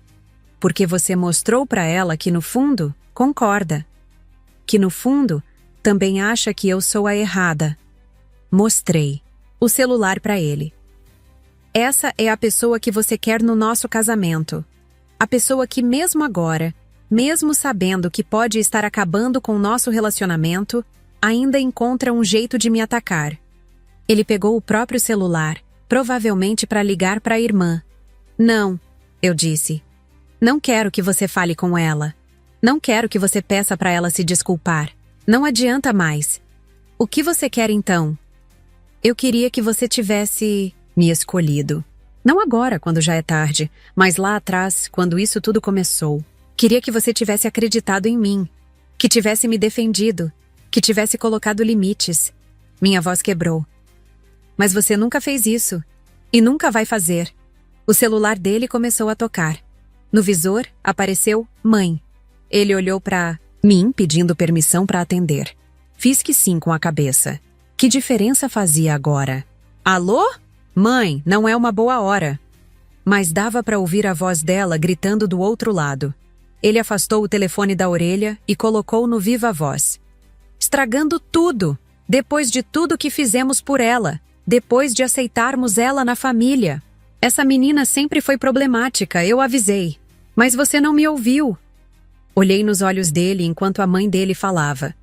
Porque você mostrou para ela que no fundo, concorda. Que no fundo, também acha que eu sou a errada. Mostrei o celular para ele. Essa é a pessoa que você quer no nosso casamento. A pessoa que mesmo agora, mesmo sabendo que pode estar acabando com o nosso relacionamento, ainda encontra um jeito de me atacar. Ele pegou o próprio celular, provavelmente para ligar para a irmã. Não, eu disse. Não quero que você fale com ela. Não quero que você peça para ela se desculpar. Não adianta mais. O que você quer então? Eu queria que você tivesse me escolhido. Não agora, quando já é tarde, mas lá atrás, quando isso tudo começou. Queria que você tivesse acreditado em mim, que tivesse me defendido, que tivesse colocado limites. Minha voz quebrou. Mas você nunca fez isso. E nunca vai fazer. O celular dele começou a tocar. No visor, apareceu mãe. Ele olhou para mim, pedindo permissão para atender. Fiz que sim com a cabeça. Que diferença fazia agora? Alô? Mãe, não é uma boa hora. Mas dava para ouvir a voz dela gritando do outro lado. Ele afastou o telefone da orelha e colocou no viva voz. Estragando tudo, depois de tudo que fizemos por ela, depois de aceitarmos ela na família. Essa menina sempre foi problemática, eu avisei. Mas você não me ouviu. Olhei nos olhos dele enquanto a mãe dele falava.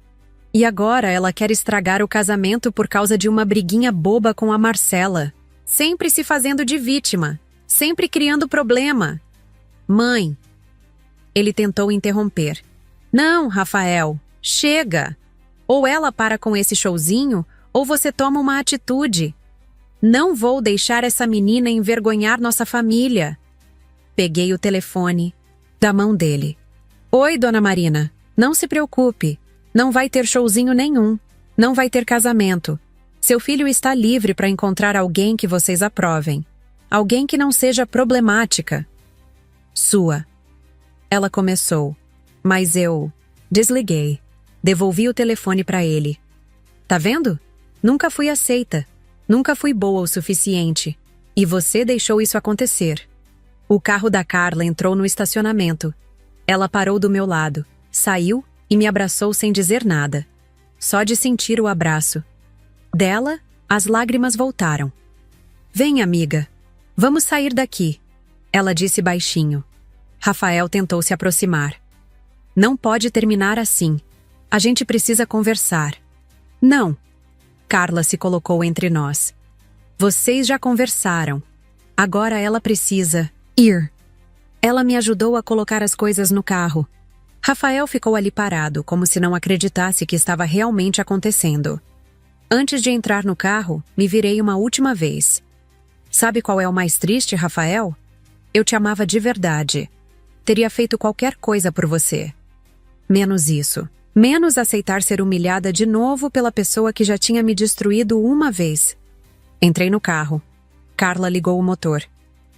E agora ela quer estragar o casamento por causa de uma briguinha boba com a Marcela. Sempre se fazendo de vítima. Sempre criando problema. Mãe. Ele tentou interromper. Não, Rafael. Chega. Ou ela para com esse showzinho, ou você toma uma atitude. Não vou deixar essa menina envergonhar nossa família. Peguei o telefone da mão dele. Oi, dona Marina. Não se preocupe. Não vai ter showzinho nenhum. Não vai ter casamento. Seu filho está livre para encontrar alguém que vocês aprovem. Alguém que não seja problemática. Sua. Ela começou, mas eu desliguei. Devolvi o telefone para ele. Tá vendo? Nunca fui aceita. Nunca fui boa o suficiente. E você deixou isso acontecer. O carro da Carla entrou no estacionamento. Ela parou do meu lado, saiu e me abraçou sem dizer nada. Só de sentir o abraço. Dela, as lágrimas voltaram. Vem, amiga. Vamos sair daqui. Ela disse baixinho. Rafael tentou se aproximar. Não pode terminar assim. A gente precisa conversar. Não. Carla se colocou entre nós. Vocês já conversaram. Agora ela precisa ir. Ela me ajudou a colocar as coisas no carro. Rafael ficou ali parado, como se não acreditasse que estava realmente acontecendo. Antes de entrar no carro, me virei uma última vez. Sabe qual é o mais triste, Rafael? Eu te amava de verdade. Teria feito qualquer coisa por você. Menos isso. Menos aceitar ser humilhada de novo pela pessoa que já tinha me destruído uma vez. Entrei no carro. Carla ligou o motor.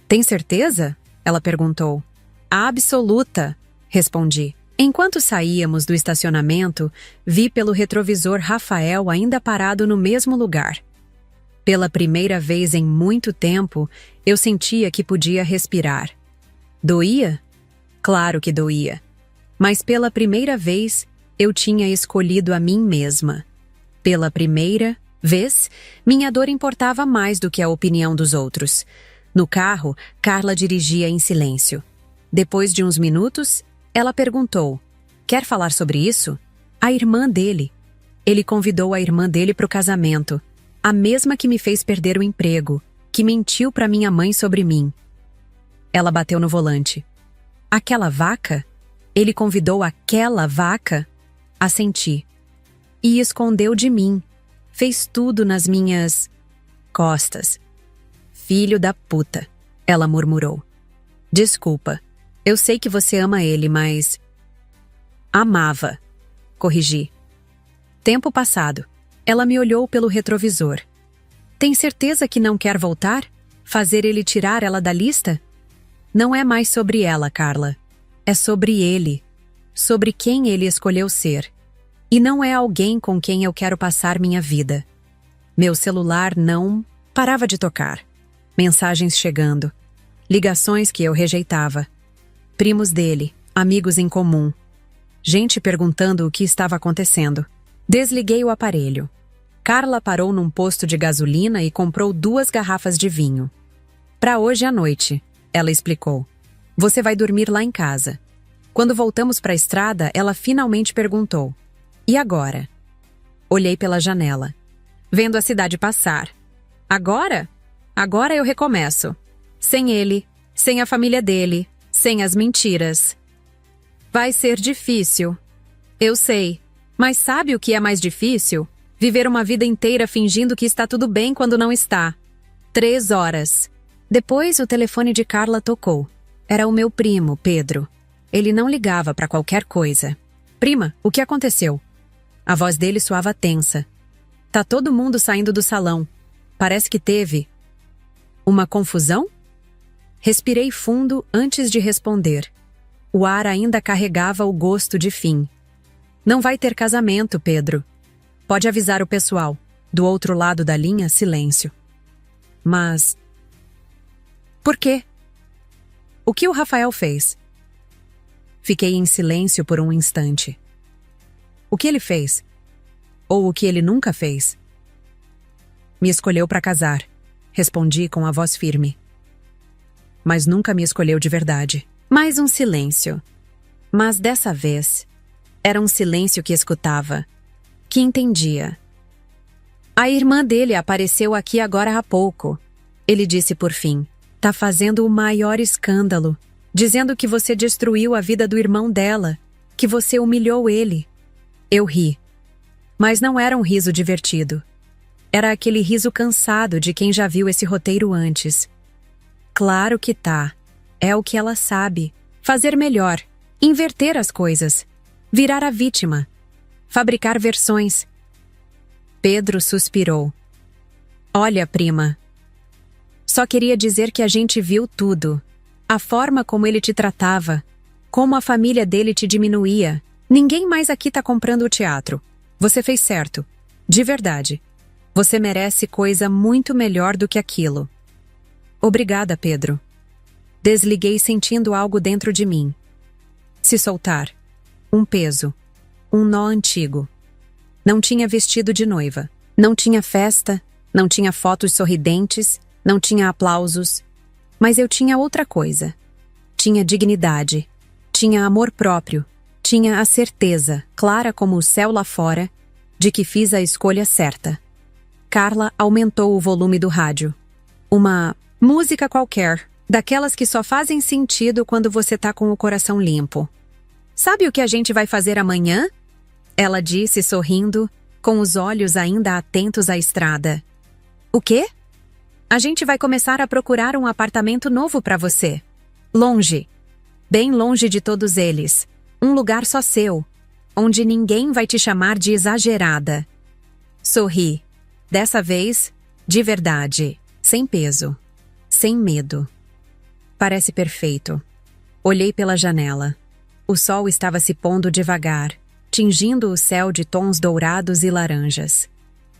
Tem certeza? Ela perguntou. Absoluta, respondi. Enquanto saíamos do estacionamento, vi pelo retrovisor Rafael ainda parado no mesmo lugar. Pela primeira vez em muito tempo, eu sentia que podia respirar. Doía? Claro que doía. Mas pela primeira vez, eu tinha escolhido a mim mesma. Pela primeira vez, minha dor importava mais do que a opinião dos outros. No carro, Carla dirigia em silêncio. Depois de uns minutos, ela perguntou: "Quer falar sobre isso?" A irmã dele. Ele convidou a irmã dele para o casamento. A mesma que me fez perder o emprego, que mentiu para minha mãe sobre mim. Ela bateu no volante. Aquela vaca? Ele convidou aquela vaca? Assenti. E escondeu de mim. Fez tudo nas minhas costas. Filho da puta, ela murmurou. Desculpa. Eu sei que você ama ele, mas... Amava. Corrigi. Tempo passado. Ela me olhou pelo retrovisor. Tem certeza que não quer voltar? Fazer ele tirar ela da lista? Não é mais sobre ela, Carla. É sobre ele. Sobre quem ele escolheu ser. E não é alguém com quem eu quero passar minha vida. Meu celular não parava de tocar. Mensagens chegando. Ligações que eu rejeitava. Primos dele, amigos em comum. Gente perguntando o que estava acontecendo. Desliguei o aparelho. Carla parou num posto de gasolina e comprou 2 garrafas de vinho. Para hoje à noite, ela explicou. Você vai dormir lá em casa. Quando voltamos para a estrada, ela finalmente perguntou: "E agora?" Olhei pela janela, vendo a cidade passar. Agora? Agora eu recomeço. Sem ele, sem a família dele, sem as mentiras. Vai ser difícil. Eu sei. Mas sabe o que é mais difícil? Viver uma vida inteira fingindo que está tudo bem quando não está. 3 horas. Depois o telefone de Carla tocou. Era o meu primo, Pedro. Ele não ligava para qualquer coisa. Prima, o que aconteceu? A voz dele soava tensa. Tá todo mundo saindo do salão. Parece que teve uma confusão? Respirei fundo antes de responder. O ar ainda carregava o gosto de fim. Não vai ter casamento, Pedro. Pode avisar o pessoal. Do outro lado da linha, silêncio. Mas... por quê? O que o Rafael fez? Fiquei em silêncio por um instante. O que ele fez? Ou o que ele nunca fez? Me escolheu para casar. Respondi com a voz firme. Mas nunca me escolheu de verdade. Mais um silêncio. Mas dessa vez, era um silêncio que escutava, que entendia. A irmã dele apareceu aqui agora há pouco. Ele disse por fim. Tá fazendo o maior escândalo, dizendo que você destruiu a vida do irmão dela, que você humilhou ele. Eu ri. Mas não era um riso divertido. Era aquele riso cansado de quem já viu esse roteiro antes. Claro que tá. É o que ela sabe. Fazer melhor. Inverter as coisas. Virar a vítima. Fabricar versões. Pedro suspirou. Olha, prima. Só queria dizer que a gente viu tudo. A forma como ele te tratava. Como a família dele te diminuía. Ninguém mais aqui tá comprando o teatro. Você fez certo. De verdade. Você merece coisa muito melhor do que aquilo. Obrigada, Pedro. Desliguei sentindo algo dentro de mim. Se soltar. Um peso. Um nó antigo. Não tinha vestido de noiva. Não tinha festa. Não tinha fotos sorridentes. Não tinha aplausos. Mas eu tinha outra coisa. Tinha dignidade. Tinha amor próprio. Tinha a certeza, clara como o céu lá fora, de que fiz a escolha certa. Carla aumentou o volume do rádio. Uma música qualquer, daquelas que só fazem sentido quando você tá com o coração limpo. Sabe o que a gente vai fazer amanhã? Ela disse sorrindo, com os olhos ainda atentos à estrada. O quê? A gente vai começar a procurar um apartamento novo para você. Longe. Bem longe de todos eles. Um lugar só seu. Onde ninguém vai te chamar de exagerada. Sorri. Dessa vez, de verdade. Sem peso. Sem medo. Parece perfeito. Olhei pela janela. O sol estava se pondo devagar, tingindo o céu de tons dourados e laranjas.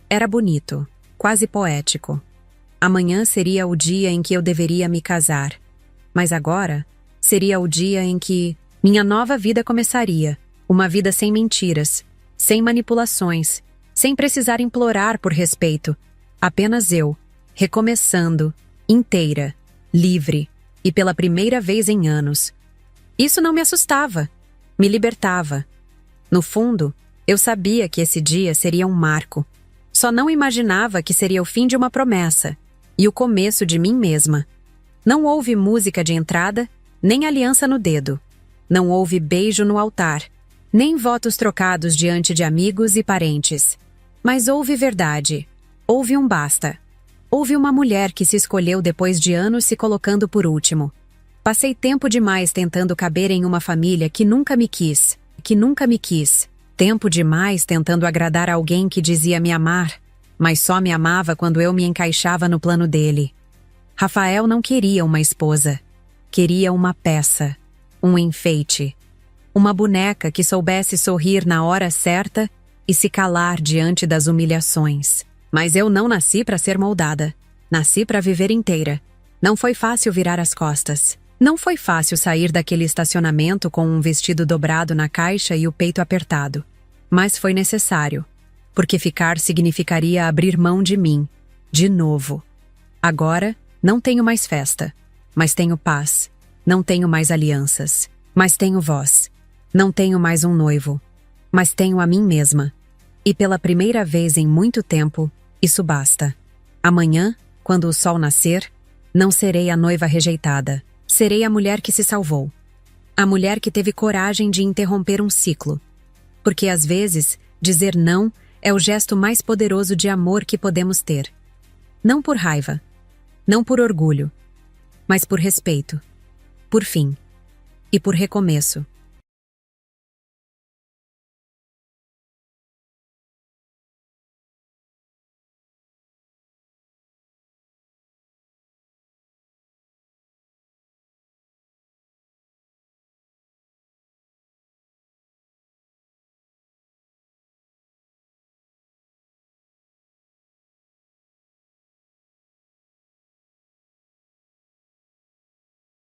Era bonito, quase poético. Amanhã seria o dia em que eu deveria me casar. Mas agora seria o dia em que minha nova vida começaria. Uma vida sem mentiras, sem manipulações, sem precisar implorar por respeito. Apenas eu, recomeçando, inteira, livre, e pela primeira vez em anos. Isso não me assustava, me libertava. No fundo, eu sabia que esse dia seria um marco. Só não imaginava que seria o fim de uma promessa e o começo de mim mesma. Não houve música de entrada, nem aliança no dedo. Não houve beijo no altar, nem votos trocados diante de amigos e parentes. Mas houve verdade. Houve um basta. Houve uma mulher que se escolheu depois de anos se colocando por último. Passei tempo demais tentando caber em uma família que nunca me quis. Tempo demais tentando agradar alguém que dizia me amar, mas só me amava quando eu me encaixava no plano dele. Rafael não queria uma esposa. Queria uma peça, um enfeite. Uma boneca que soubesse sorrir na hora certa e se calar diante das humilhações. Mas eu não nasci para ser moldada. Nasci para viver inteira. Não foi fácil virar as costas. Não foi fácil sair daquele estacionamento com um vestido dobrado na caixa e o peito apertado. Mas foi necessário, porque ficar significaria abrir mão de mim, de novo. Agora, não tenho mais festa, mas tenho paz. Não tenho mais alianças, mas tenho voz. Não tenho mais um noivo, mas tenho a mim mesma. E pela primeira vez em muito tempo, isso basta. Amanhã, quando o sol nascer, não serei a noiva rejeitada. Serei a mulher que se salvou. A mulher que teve coragem de interromper um ciclo. Porque às vezes, dizer não é o gesto mais poderoso de amor que podemos ter. Não por raiva, não por orgulho, mas por respeito, por fim e por recomeço.